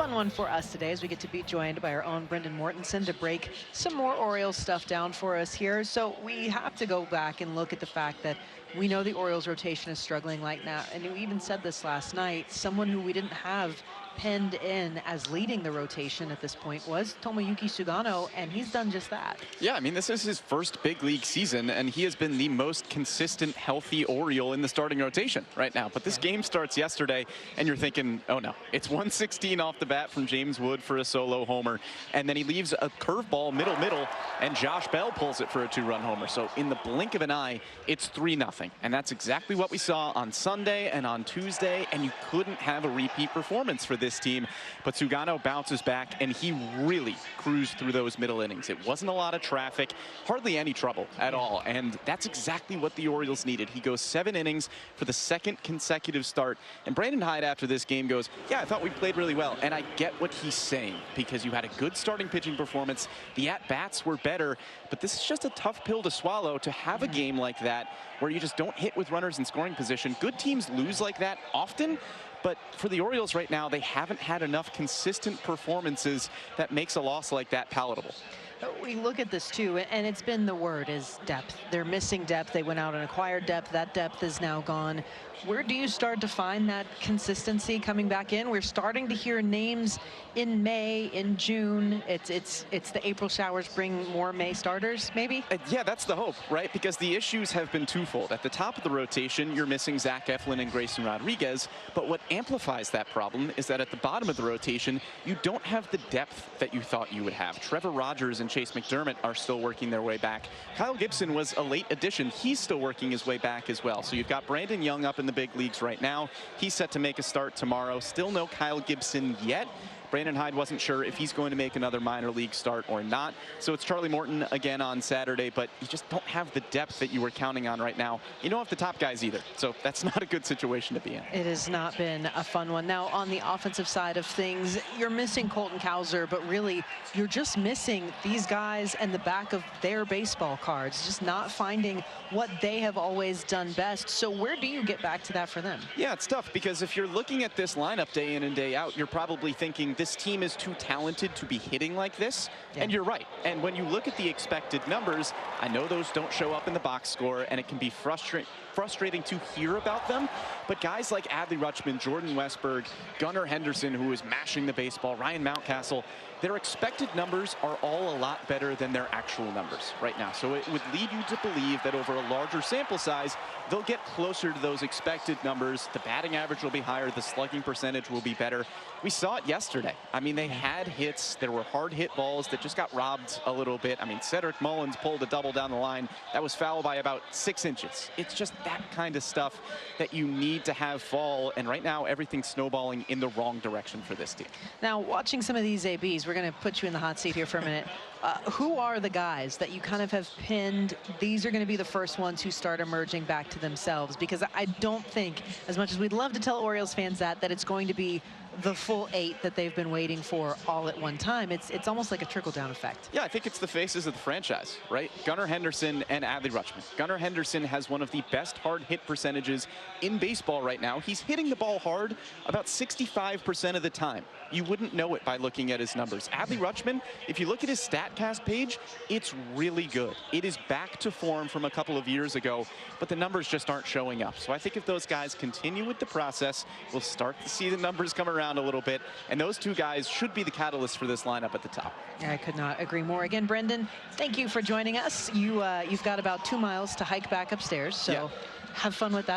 fun one for us today as we get to be joined by our own Brendan Mortensen to break some more Orioles stuff down for us here. So we have to go back and look at the fact that we know the Orioles rotation is struggling right now, and we even said this last night. Someone who we didn't have penned in as leading the rotation at this point was Tomoyuki Sugano, and he's done just that. Yeah, I mean, this is his first big league season, and he has been the most consistent, healthy Oriole in the starting rotation right now. But this game starts yesterday, and you're thinking, oh no, it's 116 off the bat from James Wood for a solo homer, and then he leaves a curveball middle, and Josh Bell pulls it for a 2-run homer. So in the blink of an eye, it's 3-0, and that's exactly what we saw on Sunday and on Tuesday, and you couldn't have a repeat performance for this team. But Sugano bounces back, and he really cruised through those middle innings. It wasn't a lot of traffic, hardly any trouble at all, and that's exactly what the Orioles needed. He goes 7 innings for the second consecutive start, and Brandon Hyde after this game goes, yeah, I thought we played really well, and I get what he's saying, because you had a good starting pitching performance, the at-bats were better, but this is just a tough pill to swallow, to have a game like that where you just don't hit with runners in scoring position. Good teams lose like that often, but for the Orioles right now, they haven't had enough consistent performances that makes a loss like that palatable. We look at this too, and it's been the word is depth. They're missing depth. They went out and acquired depth. That depth is now gone. Where do you start to find that consistency coming back in? We're starting to hear names in May, in June. It's the April showers bring more May starters, maybe? Yeah, that's the hope, right? Because the issues have been twofold. At the top of the rotation, you're missing Zach Eflin and Grayson Rodriguez, but what amplifies that problem is that at the bottom of the rotation, you don't have the depth that you thought you would have. Trevor Rogers and Chase McDermott are still working their way back. Kyle Gibson was a late addition. He's still working his way back as well. So you've got Brandon Young up in the big leagues right now. He's set to make a start tomorrow. Still no Kyle Gibson yet. Brandon Hyde wasn't sure if he's going to make another minor league start or not. So it's Charlie Morton again on Saturday, but you just don't have the depth that you were counting on right now. You don't have the top guys either. So that's not a good situation to be in. It has not been a fun one. Now, on the offensive side of things, you're missing Colton Cowser, but really you're just missing these guys and the back of their baseball cards, just not finding what they have always done best. So where do you get back to that for them? Yeah, it's tough, because if you're looking at this lineup day in and day out, you're probably thinking this team is too talented to be hitting like this. Yeah. And you're right. And when you look at the expected numbers, I know those don't show up in the box score, and it can be frustrating to hear about them. But guys like Adley Rutschman, Jordan Westberg, Gunnar Henderson, who is mashing the baseball, Ryan Mountcastle, their expected numbers are all a lot better than their actual numbers right now. So it would lead you to believe that over a larger sample size, they'll get closer to those expected numbers. The batting average will be higher. The slugging percentage will be better. We saw it yesterday. I mean, they had hits. There were hard hit balls that just got robbed a little bit. I mean, Cedric Mullins pulled a double down the line. That was foul by about 6 inches. It's just that kind of stuff that you need to have fall. And right now, everything's snowballing in the wrong direction for this team. Now, watching some of these ABs, we're going to put you in the hot seat here for a minute. Who are the guys that you kind of have pinned? These are going to be the first ones who start emerging back to themselves, because I don't think, as much as we'd love to tell Orioles fans that it's going to be the full 8 that they've been waiting for all at one time. It's almost like a trickle-down effect. Yeah, I think it's the faces of the franchise, right? Gunnar Henderson and Adley Rutschman. Gunnar Henderson has one of the best hard hit percentages in baseball right now. He's hitting the ball hard about 65% of the time. You wouldn't know it by looking at his numbers. Adley Rutschman, if you look at his StatCast page, it's really good. It is back to form from a couple of years ago, but the numbers just aren't showing up. So I think if those guys continue with the process, we'll start to see the numbers come around a little bit, and those two guys should be the catalyst for this lineup at the top. I could not agree more. Again, Brendan, thank you for joining us. You've got about 2 miles to hike back upstairs, so yeah. Have fun with that.